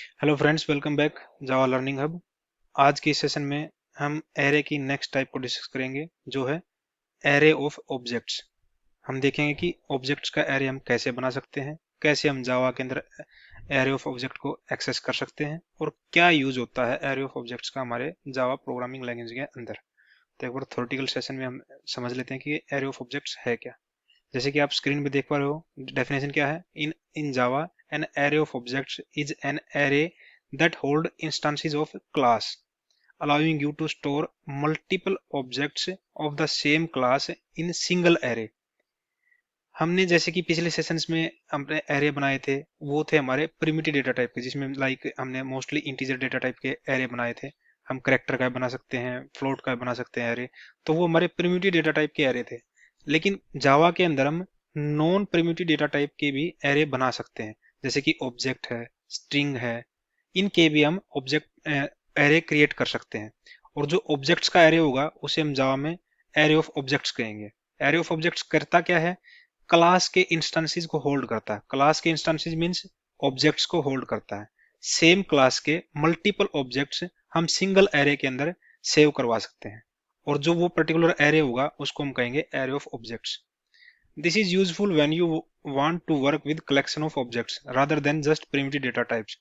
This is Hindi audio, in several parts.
हेलो फ्रेंड्स, वेलकम बैक जावा लर्निंग हब। आज के सेशन में हम एरे की नेक्स्ट टाइप को डिस्कस करेंगे, जो है एरे ऑफ ऑब्जेक्ट्स। हम देखेंगे कि ऑब्जेक्ट्स का एरे हम कैसे बना सकते हैं, कैसे हम जावा के अंदर एरे ऑफ ऑब्जेक्ट को एक्सेस कर सकते हैं और क्या यूज होता है एरे ऑफ ऑब्जेक्ट्स का हमारे जावा प्रोग्रामिंग लैंग्वेज के अंदर। तो एक बार थ्योरेटिकल सेशन में हम समझ लेते हैं कि एरे ऑफ ऑब्जेक्ट्स है क्या। जैसे कि आप स्क्रीन पे देख पा रहे हो, डेफिनेशन क्या है। In Java an array of objects is an array that hold instances of class, allowing you to store multiple objects of the same class in single array। हमने जैसे कि पिछले सेशंस में हमने एरे बनाए थे, वो थे हमारे प्रिमिटिव डेटा टाइप के, जिसमें लाइक हमने मोस्टली इंटीजर डेटा टाइप के एरे बनाए थे। हम करेक्टर का बना सकते हैं, फ्लोट का बना सकते हैं एरे। तो वो हमारे प्रिमिटिव डेटा टाइप के एरे थे। लेकिन जावा के अंदर हम नॉन प्रिमिटिव डेटा टाइप के भी एरे बना सकते हैं, जैसे कि ऑब्जेक्ट है, स्ट्रिंग है। इनके भी हम ऑब्जेक्ट एरे क्रिएट कर सकते हैं। और जो ऑब्जेक्ट्स का एरे होगा उसे हम जावा में एरे ऑफ ऑब्जेक्ट्स कहेंगे। एरे ऑफ ऑब्जेक्ट्स करता क्या है? क्लास के इंस्टेंसेस को होल्ड करता है। क्लास के इंस्टेंसेस मींस ऑब्जेक्ट्स को होल्ड करता है। सेम क्लास के मल्टीपल ऑब्जेक्ट्स हम सिंगल एरे के अंदर सेव करवा सकते हैं। और जो वो पर्टिकुलर एरे होगा उसको हम कहेंगे array of objects. This is useful when you want to work with collection of objects rather than just primitive data types.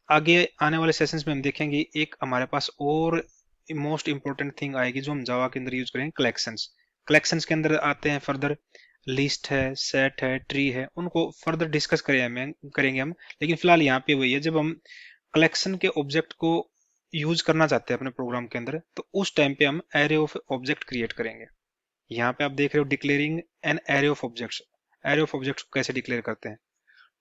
आगे आने वाले सेशंस में हम देखेंगे एक हमारे पास और मोस्ट इंपॉर्टेंट थिंग आएगी जो हम जावा के अंदर यूज करेंगे, कलेक्शंस। कलेक्शंस के अंदर आते हैं फर्दर लिस्ट है, सेट है, ट्री है, उनको फर्दर डिस्कस करेंगे हम। लेकिन फिलहाल यहाँ पे वही है, जब हम कलेक्शन के ऑब्जेक्ट को यूज करना चाहते हैं अपने प्रोग्राम के अंदर, तो उस टाइम पे हम एरे ऑफ ऑब्जेक्ट क्रिएट करेंगे। यहाँ पे आप देख रहे हो declaring N array of objects. Array of objects को कैसे डिक्लेयर करते हैं?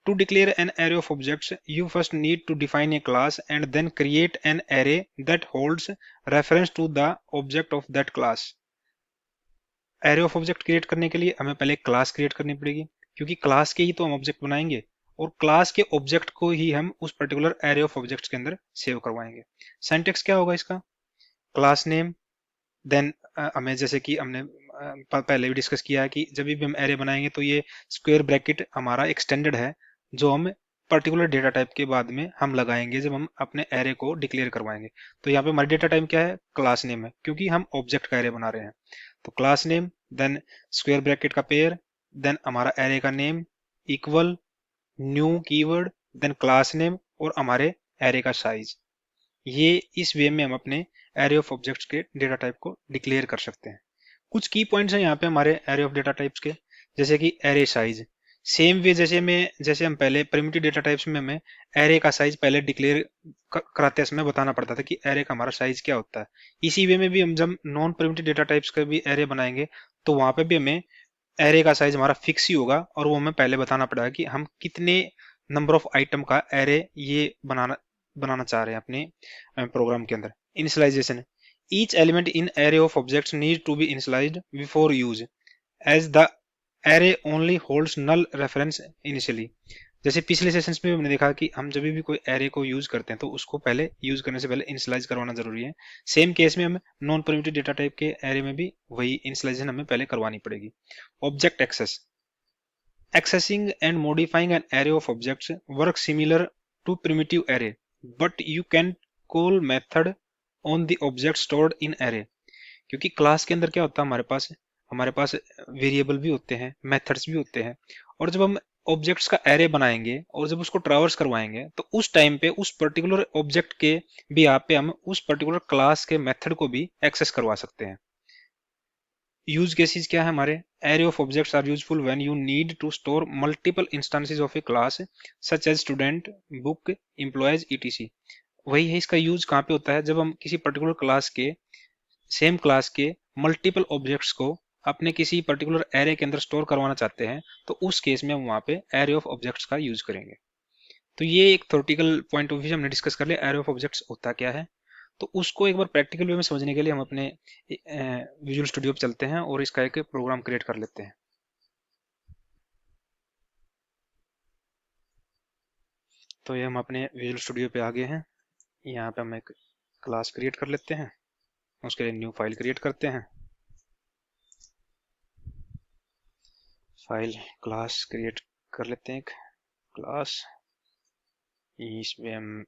To declare an array of objects, you first need to define a class and then create an array that holds reference to the object of that class। Array of object create करने के लिए हमें पहले क्लास क्रिएट करनी पड़ेगी, क्योंकि क्लास के ही तो हम ऑब्जेक्ट बनाएंगे और क्लास के ऑब्जेक्ट को ही हम उस पर्टिकुलर एरे ऑफ ऑब्जेक्ट्स के अंदर सेव करवाएंगे। सिंटैक्स क्या होगा इसका? क्लास नेम, देन हमें जैसे कि हमने पहले भी डिस्कस किया है कि जब भी हम एरे बनाएंगे तो ये स्क्वायर ब्रैकेट हमारा एक्सटेंडेड है, जो हम पर्टिकुलर डेटा टाइप के बाद में हम लगाएंगे जब हम अपने एरे को डिक्लेयर करवाएंगे। तो यहाँ पे हमारी डेटा टाइप क्या है? क्लास नेम है, क्योंकि हम ऑब्जेक्ट का एरे बना रहे हैं। तो class name, then square bracket का पेयर, देन हमारा एरे का name equal new keyword, then class name और हमारे एरे का साइज। ये इस वे में हम अपने एरे ऑफ ऑब्जेक्ट्स के डेटा टाइप को डिक्लेयर कर सकते हैं। कुछ की पॉइंट्स हैं यहाँ पे हमारे एरे ऑफ डेटा टाइप्स के, जैसे कि एरे साइज। सेम वे जैसे हम पहले प्रिमिटिव डेटा टाइप्स में हमें एरे का साइज पहले डिक्लेयर कराते समय बताना पड़ता था कि एरे का हमारा साइज क्या होता है। इसी वे में भी हम जब नॉन प्रिमिटिव डेटा टाइप्स का भी एरे बनाएंगे तो वहां पे भी हमें एरे का साइज हमारा फिक्स ही होगा, और वो हमें पहले बताना पड़ेगा कि हम कितने नंबर ऑफ आइटम का एरे ये बनाना बनाना चाह रहे हैं अपने प्रोग्राम के अंदर। Initialisation, each element in array of objects need to be initialised before use, as the array only holds null reference initially. जैसे पिछले सेशंस में हमने देखा कि हम जब भी कोई एरे को यूज करते हैं तो उसको पहले यूज करने से पहले इनिशियलाइज करवाना जरूरी है। सेम केस में हम नॉन प्रिमिटिव डेटा टाइप के एरे में भी वही इनिशियलाइजेशन हमें पहले करवानी पड़ेगी। Object access, accessing and modifying an array of objects work similar to primitive array, but you can call method on the object stored in array। क्योंकि क्लास के अंदर क्या होता है, हमारे पास वेरिएबल भी होते हैं, मेथड्स भी होते हैं। और जब हम ऑब्जेक्ट्स का एरे बनाएंगे और जब उसको ट्रैवर्स करवाएंगे तो उस टाइम पे उस पर्टिकुलर ऑब्जेक्ट के भी यहाँ पे हम उस पर्टिकुलर क्लास के मेथड को भी एक्सेस करवा सकते हैं। यूज केसेस क्या है हमारे? Array of objects are useful when you need to store multiple instances of a class such as student, book, employees, ETC. वही है, इसका यूज कहाँ पे होता है? जब हम किसी पर्टिकुलर क्लास के, सेम क्लास के मल्टीपल ऑब्जेक्ट्स को अपने किसी पर्टिकुलर एरे के अंदर स्टोर करवाना चाहते हैं, तो उस केस में हम वहाँ पे एरे ऑफ ऑब्जेक्ट्स का यूज करेंगे। तो ये एक थ्योरेटिकल पॉइंट ऑफ व्यू से हमने डिस्कस कर लिया एरे ऑफ ऑब्जेक्ट्स होता क्या है। तो उसको एक बार प्रैक्टिकल वे में समझने के लिए हम अपने विजुअल स्टूडियो पे चलते हैं और इसका एक प्रोग्राम क्रिएट कर लेते हैं। तो ये हम अपने विजुअल स्टूडियो पे आ गए हैं। यहाँ पे हम एक क्लास क्रिएट कर लेते हैं, उसके लिए न्यू फाइल क्रिएट करते हैं। फाइल क्लास क्रिएट कर लेते हैं, एक क्लास इसमें हम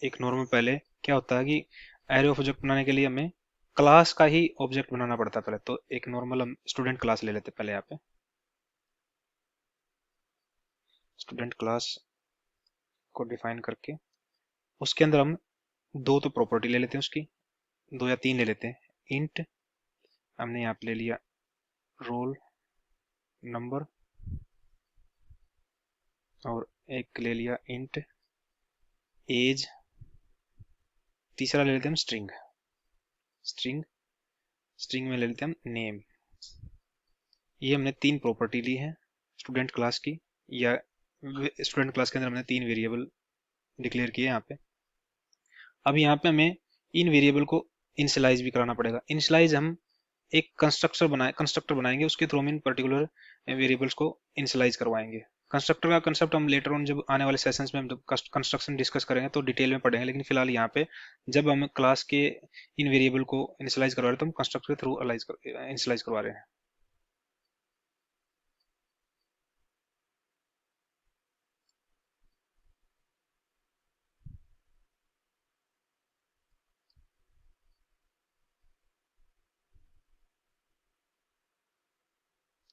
एक नॉर्मल, पहले क्या होता है कि एरे ऑफ ऑब्जेक्ट बनाने के लिए हमें क्लास का ही ऑब्जेक्ट बनाना पड़ता है पहले। तो एक नॉर्मल हम स्टूडेंट क्लास ले लेते हैं पहले। यहाँ पे स्टूडेंट क्लास को डिफाइन करके उसके अंदर हम दो तो प्रॉपर्टी ले लेते हैं उसकी, दो या तीन ले लेते हैं। इंट हमने यहाँ पे ले लिया रोल नंबर, और एक ले लिया इंट एज, तीसरा ले लेते हैं हम स्ट्रिंग। स्ट्रिंग स्ट्रिंग में ले लेते हैं हम नेम। ये हमने तीन प्रॉपर्टी ली है स्टूडेंट क्लास की, या स्टूडेंट क्लास के अंदर हमने तीन वेरिएबल डिक्लेयर किए यहाँ पे। अब यहाँ पे हमें इन वेरिएबल को इनिशियलाइज भी कराना पड़ेगा। इनिशियलाइज हम एक कंस्ट्रक्टर बनाएंगे, उसके थ्रू हम इन पर्टिकुलर वेरिएबल्स को इनिशियलाइज करवाएंगे। कंस्ट्रक्टर का कंसेप्ट हम लेटर ऑन जब आने वाले सेशंस में हम जब कंस्ट्रक्शन डिस्कस करेंगे तो डिटेल में पढ़ेंगे, लेकिन फिलहाल यहाँ पे जब हम क्लास के इन वेरिएबल को इनिशियलाइज करवा रहे हैं तो हम कंस्ट्रक्टर के थ्रू इनिशियलाइज करवा रहे हैं।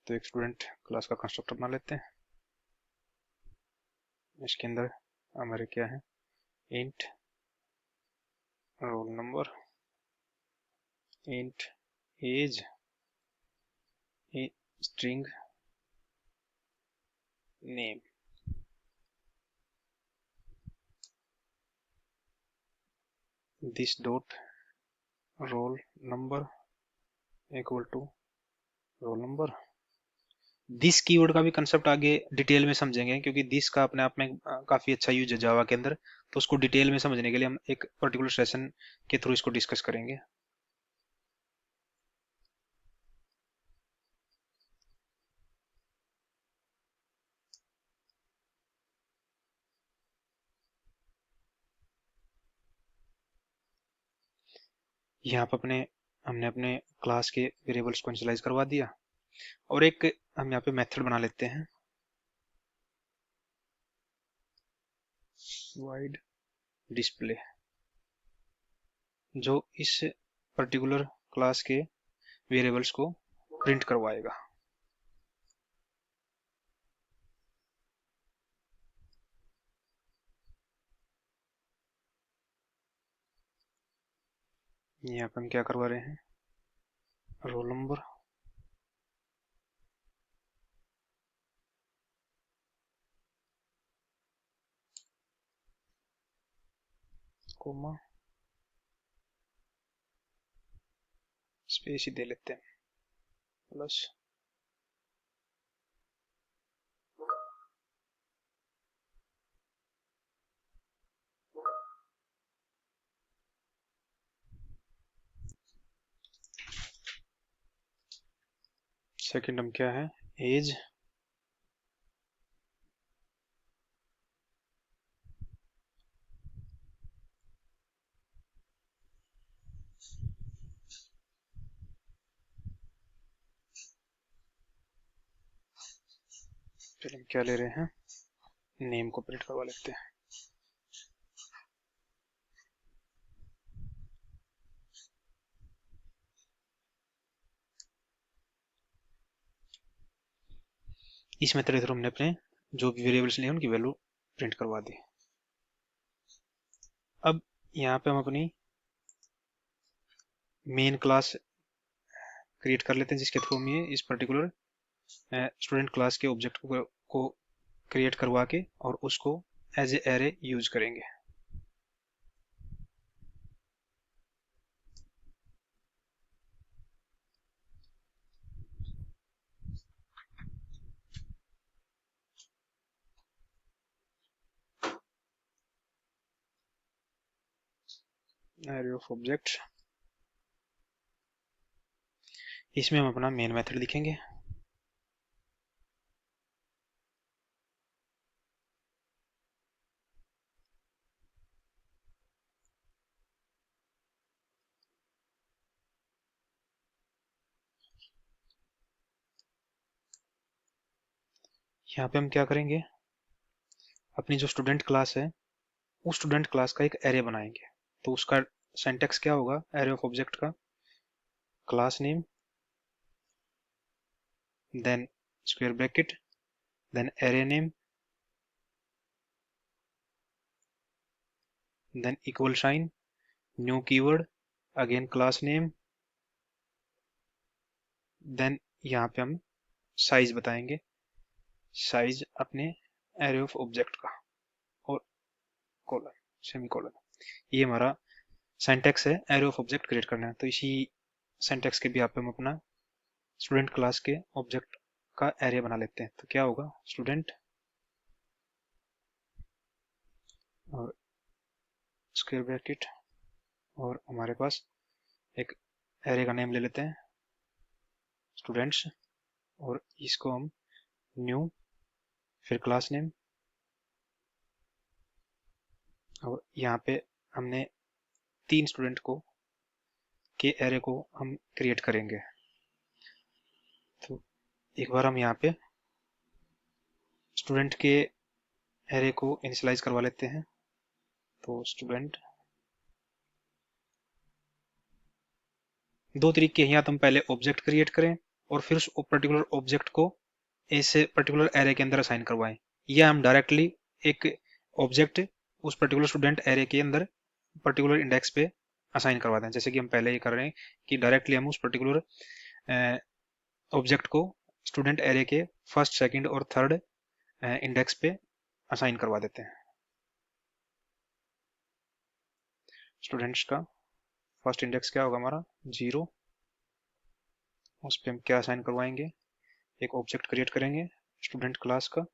तो एक स्टूडेंट क्लास का कंस्ट्रक्टर बना लेते हैं। इसके अंदर हमारे क्या है, int roll number, int age, string name. This dot roll number equal to roll number. This keyword का भी कंसेप्ट आगे डिटेल में समझेंगे, क्योंकि दिस का अपने आप में काफी अच्छा यूज है जावा के अंदर। तो उसको डिटेल में समझने के लिए हम एक पर्टिकुलर सेशन के थ्रू इसको डिस्कस करेंगे। यहाँ पर हमने अपने क्लास के वेरिएबल्स को इनिशियलाइज करवा दिया, और एक हम यहाँ पे मेथड बना लेते हैं, वाइड डिस्प्ले, जो इस पर्टिकुलर क्लास के वेरिएबल्स को प्रिंट करवाएगा। यहाँ पे हम क्या करवा रहे हैं, रोल नंबर कोमा स्पेस ही दे लेते हैं प्लस। सेकंड हम क्या है, एज, फिर हम क्या ले रहे हैं, नेम को प्रिंट करवा लेते हैं। इस मेथड के थ्रू हमने अपने जो भी वेरिएबल्स लिए उनकी वैल्यू प्रिंट करवा दी। अब यहाँ पे हम अपनी मेन क्लास क्रिएट कर लेते हैं, जिसके थ्रू हम ये इस पर्टिकुलर स्टूडेंट क्लास के ऑब्जेक्ट को क्रिएट करवा के और उसको एज ए एरे यूज करेंगे। एरे ऑफ ऑब्जेक्ट, इसमें हम अपना मेन मेथड लिखेंगे। यहाँ पे हम क्या करेंगे, अपनी जो स्टूडेंट क्लास है उस स्टूडेंट क्लास का एक एरे बनाएंगे। तो उसका सिंटैक्स क्या होगा एरे ऑफ ऑब्जेक्ट का? Class name, then square bracket, then array name, then equal sign, new keyword, again class name, then यहाँ पे हम साइज बताएंगे, साइज अपने एरे ऑफ ऑब्जेक्ट का, और कॉलन, सेमी कॉलन। ये हमारा सिंटैक्स है एरे ऑफ ऑब्जेक्ट क्रिएट करना है। तो इसी सिंटैक्स के भी यहाँ पे हम अपना स्टूडेंट क्लास के ऑब्जेक्ट का एरे बना लेते हैं। तो क्या होगा, स्टूडेंट और स्क्वायर ब्रैकेट, और हमारे पास एक एरे का नेम ले लेते हैं स्टूडेंट्स, और इसको हम न्यू, फिर क्लास नेम, और यहाँ पे हमने 3 स्टूडेंट को के एरे को हम क्रिएट करेंगे। तो एक बार हम यहाँ पे स्टूडेंट के एरे को इनिशियलाइज करवा लेते हैं। तो स्टूडेंट, दो तरीके हैं, या तो हम पहले ऑब्जेक्ट क्रिएट करें और फिर उस पर्टिकुलर ऑब्जेक्ट को ऐसे पर्टिकुलर एरे के अंदर असाइन करवाएं, या हम डायरेक्टली एक ऑब्जेक्ट उस पर्टिकुलर स्टूडेंट एरे के अंदर पर्टिकुलर इंडेक्स पे असाइन करवा दें, जैसे कि हम पहले ये कर रहे हैं कि डायरेक्टली हम उस पर्टिकुलर ऑब्जेक्ट को स्टूडेंट एरे के फर्स्ट, सेकंड और थर्ड इंडेक्स पे असाइन करवा देते हैं। स्टूडेंट्स का फर्स्ट इंडेक्स क्या होगा हमारा 0, उस पर हम क्या असाइन करवाएंगे, एक ऑब्जेक्ट क्रिएट करेंगे स्टूडेंट क्लास का,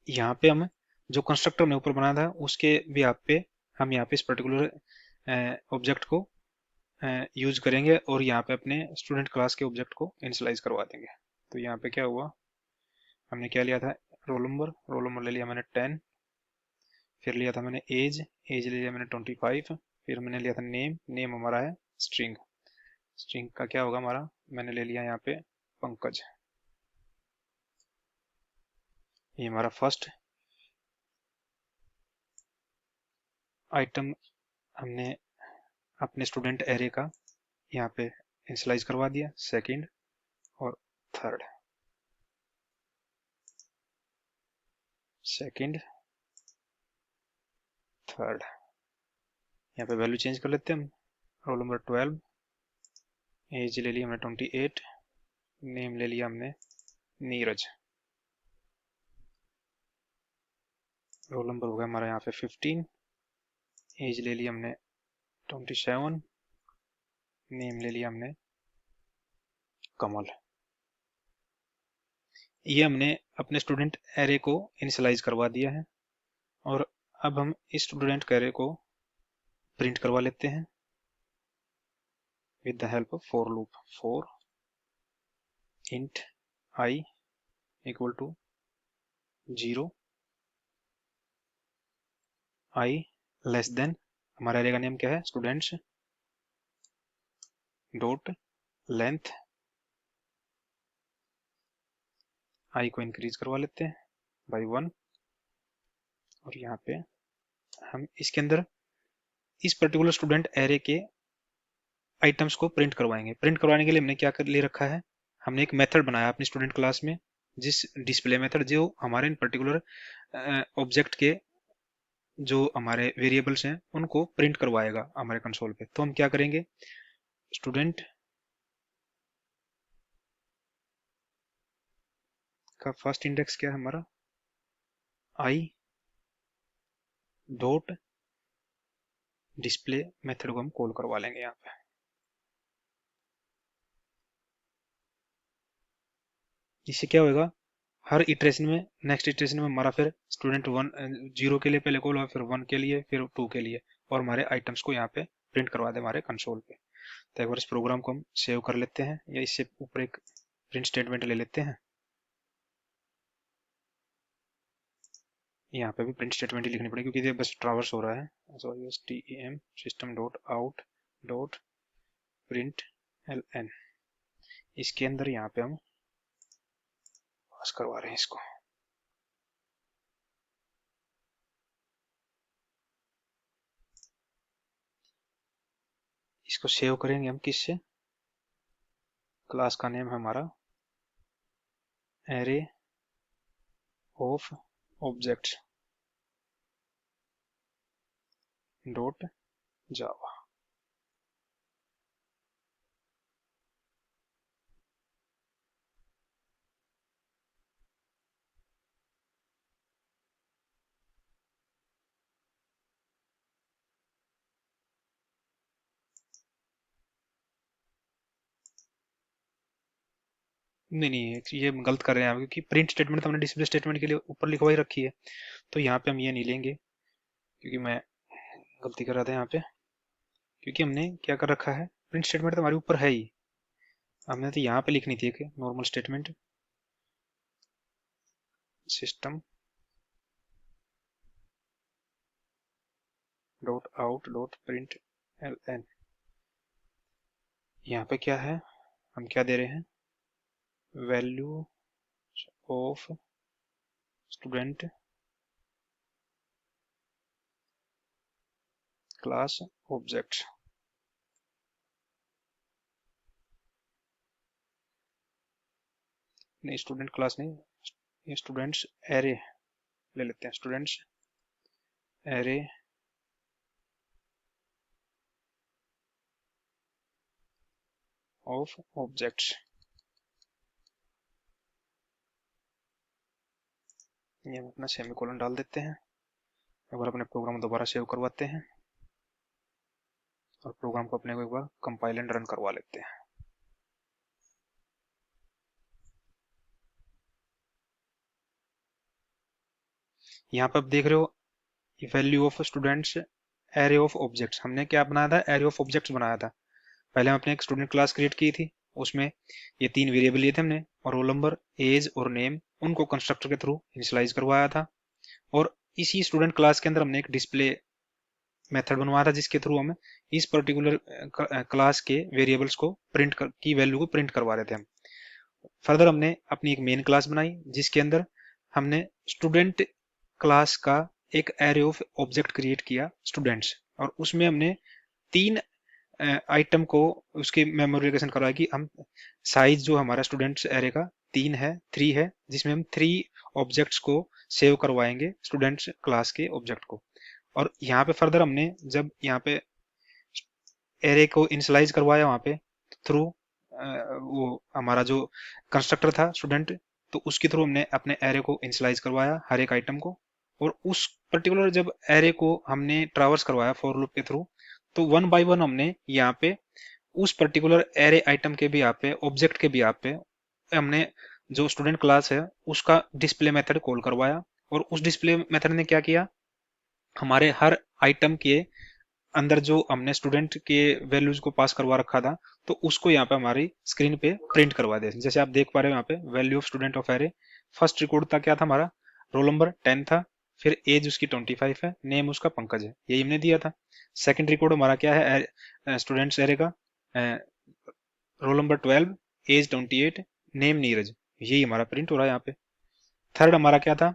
यहाँ पे हम जो कंस्ट्रक्टर ने ऊपर बनाया था उसके भी आप पे हम यहाँ पे इस पर्टिकुलर ऑब्जेक्ट को यूज करेंगे, और यहाँ पे अपने स्टूडेंट क्लास के ऑब्जेक्ट को इनिशियलाइज करवा देंगे। तो यहाँ पे क्या हुआ, हमने क्या लिया था, रोल नंबर ले लिया मैंने 10, फिर लिया था मैंने एज, एज ले लिया मैंने 25, फिर मैंने लिया था नेम, नेम हमारा है स्ट्रिंग, स्ट्रिंग का क्या होगा हमारा, मैंने ले लिया यहाँ पे पंकज। ये हमारा फर्स्ट आइटम हमने अपने स्टूडेंट एरे का यहाँ पे इनिशियलाइज करवा दिया, सेकंड और थर्ड, सेकंड थर्ड, यहाँ पे वैल्यू चेंज कर लेते हैं हम, रोल नंबर 12, एज ले लिया हमने 28, नेम ले लिया हमने नीरज, रोल नंबर हो गया हमारा यहाँ पे 15, एज ले लिया हमने 27, नेम ले लिया हमने कमल। ये हमने अपने स्टूडेंट एरे को इनिशियलाइज करवा दिया है, और अब हम इस स्टूडेंट एरे को प्रिंट करवा लेते हैं with the help of for loop, for int I equal to 0, I less than, हमारा एरे का नेम क्या है, स्टूडेंट्स डॉट लेंथ, I को इंक्रीज करवा लेते हैं बाई 1, और यहाँ पे हम इसके अंदर इस पर्टिकुलर स्टूडेंट एरे के आइटम्स को प्रिंट करवाएंगे। प्रिंट करवाने के लिए हमने क्या कर ले रखा है, हमने एक मेथड बनाया अपनी स्टूडेंट क्लास में, जिस डिस्प्ले मेथड जो हमारे इन पर्टिकुलर ऑब्जेक्ट के जो हमारे वेरिएबल्स हैं उनको प्रिंट करवाएगा हमारे कंसोल पे। तो हम क्या करेंगे, स्टूडेंट का फर्स्ट इंडेक्स क्या है हमारा, आई डॉट डिस्प्ले मेथड को हम कॉल करवा लेंगे यहाँ पे। इससे क्या होगा, हर इटरेशन में, नेक्स्ट इटरेशन में हमारा फिर स्टूडेंट 0 के लिए पहले कॉल होगा, फिर 1 के लिए, फिर 2 के लिए, और हमारे आइटम्स को यहाँ पे प्रिंट करवा दे हमारे कंसोल पे। तो एक बार इस प्रोग्राम को हम सेव कर लेते हैं, या इससे ऊपर एक प्रिंट स्टेटमेंट ले लेते हैं, यहाँ पे भी प्रिंट स्टेटमेंट ही लिखनी पड़ेगी क्योंकि ये बस ट्रावर्स हो रहा है। Sorry, TEM system dot out dot print LN, इसके अंदर यहाँ पे हम पास करवा रहे हैं इसको। इसको सेव करेंगे हम किससे, क्लास का नेम है हमारा एरे ऑफ ऑब्जेक्ट्स डॉट जावा। नहीं नहीं, ये हम गलत कर रहे हैं यहाँ पे, क्योंकि प्रिंट स्टेटमेंट तो हमने डिस्प्ले स्टेटमेंट के लिए ऊपर लिखवाई रखी है, तो यहाँ पे हम ये नहीं लेंगे, क्योंकि मैं गलती कर रहा था यहाँ पे, क्योंकि हमने क्या कर रखा है, प्रिंट स्टेटमेंट तो हमारे ऊपर है ही, हमने तो यहाँ पे लिखनी थी एक normal statement, system dot out dot print L N. यहाँ पे क्या है, हम क्या दे रहे हैं, value of student class object. नहीं, स्टूडेंट क्लास नहीं, ये स्टूडेंट्स एरे ले लेते हैं, स्टूडेंट्स एरे ऑफ ऑब्जेक्ट्स। ये हम अपना सेमीकोलन डाल देते हैं। एक बार अपने प्रोग्राम दोबारा सेव करवाते हैं और प्रोग्राम को अपने को एक बार कंपाइल एंड रन करवा लेते हैं। यहाँ पर आप देख रहे हो value of students array of objects, हमने क्या बनाया था, एरे ऑफ ऑब्जेक्ट्स बनाया था। पहले हम अपने एक स्टूडेंट क्लास क्रिएट की थी, उसमें ये 3 वेरिएबल लिए थे हमने, और रोल नंबर, एज और नेम, उनको कंस्ट्रक्टर के थ्रू इनिशियलाइज करवाया था। और इसी स्टूडेंट क्लास के अंदर हमने एक डिस्प्ले मेथड बनवाया था, जिसके थ्रू हम इस पर्टिकुलर क्लास के वेरिएबल्स को की वैल्यू को प्रिंट करवा रहे थे हम। फर्दर हमने अपनी एक मेन क्लास बनाई, जिसके अंदर हमने स्टूडेंट क्लास का एक एरे ऑफ ऑब्जेक्ट क्रिएट किया स्टूडेंट्स, और उसमें हमने 3 आइटम को उसकी मेमोरिफिकेशन करवाया कि हम साइज जो हमारा स्टूडेंट्स एरे का 3 है, 3 है, जिसमें हम 3 ऑब्जेक्ट्स को सेव करवाएंगे स्टूडेंट्स क्लास के ऑब्जेक्ट को। और यहाँ पे फर्दर हमने जब यहाँ पे एरे को इनिशियलाइज करवाया वहाँ पे थ्रू वो हमारा जो कंस्ट्रक्टर था स्टूडेंट, तो उसके थ्रू हमने अपने एरे को इनिशियलाइज करवाया हर एक आइटम को, और उस पर्टिकुलर जब एरे को हमने ट्रावर्स करवाया फॉर लूप के थ्रू, तो वन बाय वन हमने यहाँ पे उस पर्टिकुलर एरे आइटम के भी यहाँ पे ऑब्जेक्ट के भी यहाँ पे हमने जो स्टूडेंट क्लास है उसका डिस्प्ले मेथड कॉल करवाया। और उस डिस्प्ले मेथड ने क्या किया, हमारे हर आइटम के अंदर जो हमने स्टूडेंट के वैल्यूज को पास करवा रखा था, तो उसको यहाँ पे हमारी स्क्रीन पे प्रिंट करवा दे। जैसे आप देख पा रहे हो यहाँ पे value of student of array, first record था क्या था हमारा, रोल नंबर 10 था, फिर एज उसकी 25 है, नेम उसका पंकज है, यही हमने दिया था। सेकंड रिकॉर्ड हमारा क्या है, स्टूडेंट्स एरे का, roll number 12, age 28, name Neeraj, यही हमारा प्रिंट हो रहा है यहाँ पे। थर्ड हमारा क्या था,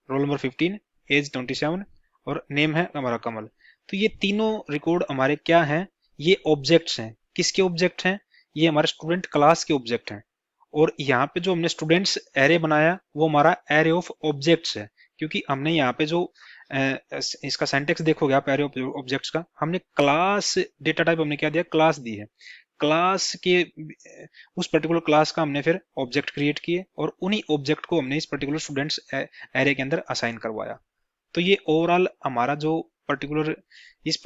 रोल नंबर 15, एज 27 और नेम है हमारा कमल। तो ये तीनों रिकॉर्ड हमारे क्या हैं, ये ऑब्जेक्ट्स हैं। किसके ऑब्जेक्ट हैं, ये हमारे स्टूडेंट क्लास के ऑब्जेक्ट हैं। और यहाँ पे जो हमने स्टूडेंट्स एरे बनाया वो हमारा एरे ऑफ ऑब्जेक्ट्स है, क्योंकि हमने यहाँ पे जो इसका सेंटेक्स देखोगे आप एरे ऑफ ऑब्जेक्ट्स का, हमने क्लास डेटा टाइप हमने क्या दिया, क्लास दी है। क्लास के उस पर्टिकुलर क्लास का हमने फिर ऑब्जेक्ट क्रिएट किए, और उन्हीं ऑब्जेक्ट को हमने इस पर्टिकुलर स्टूडेंट्स एरे के अंदर असाइन करवाया। तो ये ओवरऑल हमारा जो पर्टिकुलर इस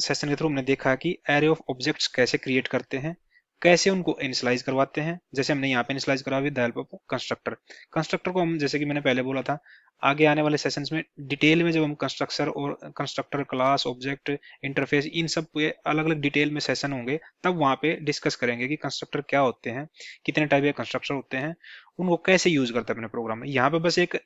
सेशन के थ्रू हमने देखा कि एरे ऑफ ऑब्जेक्ट्स कैसे क्रिएट करते हैं, कैसे उनको इनिशियलाइज करवाते हैं। जैसे हमने यहाँ पे इनिशियलाइज करा with the help of constructor. Constructor को हम, जैसे कि मैंने पहले बोला था, आगे आने वाले सेशंस में डिटेल में जब हम कंस्ट्रक्टर और कंस्ट्रक्टर क्लास ऑब्जेक्ट इंटरफेस इन सब के अलग अलग डिटेल में सेशन होंगे, तब वहां पे डिस्कस करेंगे कि कंस्ट्रक्टर क्या होते हैं, कितने टाइप के कंस्ट्रक्टर होते हैं, उनको कैसे यूज करते हैं अपने प्रोग्राम में। यहाँ पे बस एक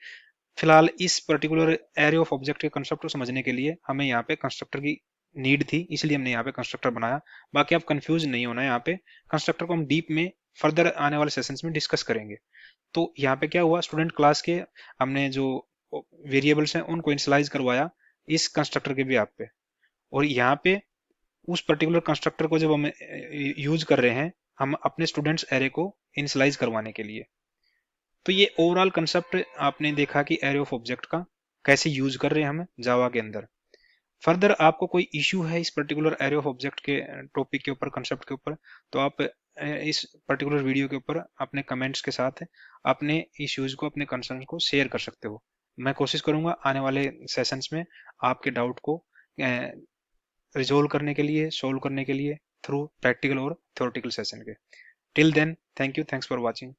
फिलहाल इस पर्टिकुलर एरे ऑफ ऑब्जेक्ट के कंसेप्ट को समझने के लिए हमें यहाँ पे कंस्ट्रक्टर की नीड थी, इसलिए हमने यहाँ पे कंस्ट्रक्टर बनाया। बाकी आप कंफ्यूज नहीं होना, यहाँ पे कंस्ट्रक्टर को हम डीप में फर्दर आने वाले सेशंस में डिस्कस करेंगे। तो यहाँ पे क्या हुआ, स्टूडेंट क्लास के हमने जो वेरिएबल्स हैं उनको इनिशियलाइज करवाया इस कंस्ट्रक्टर के भी आप पे, और यहाँ पे उस पर्टिकुलर कंस्ट्रक्टर को जब हम यूज कर रहे हैं हम अपने स्टूडेंट्स एरे को इनिशियलाइज करवाने के लिए। तो ये ओवरऑल कंसेप्ट आपने देखा कि एरे ऑफ ऑब्जेक्ट का कैसे यूज कर रहे हैं हम जावा के अंदर। फर्दर आपको कोई इश्यू है इस पर्टिकुलर एरे ऑफ ऑब्जेक्ट के टॉपिक के ऊपर, कंसेप्ट के ऊपर, तो आप इस पर्टिकुलर वीडियो के ऊपर अपने कमेंट्स के साथ अपने इश्यूज को, अपने कंसर्न को शेयर कर सकते हो। मैं कोशिश करूंगा आने वाले सेशंस में आपके डाउट को रिजोल्व करने के लिए, सोल्व करने के लिए थ्रू प्रैक्टिकल और थ्योरेटिकल सेशन के। Till then, thank you, thanks for watching.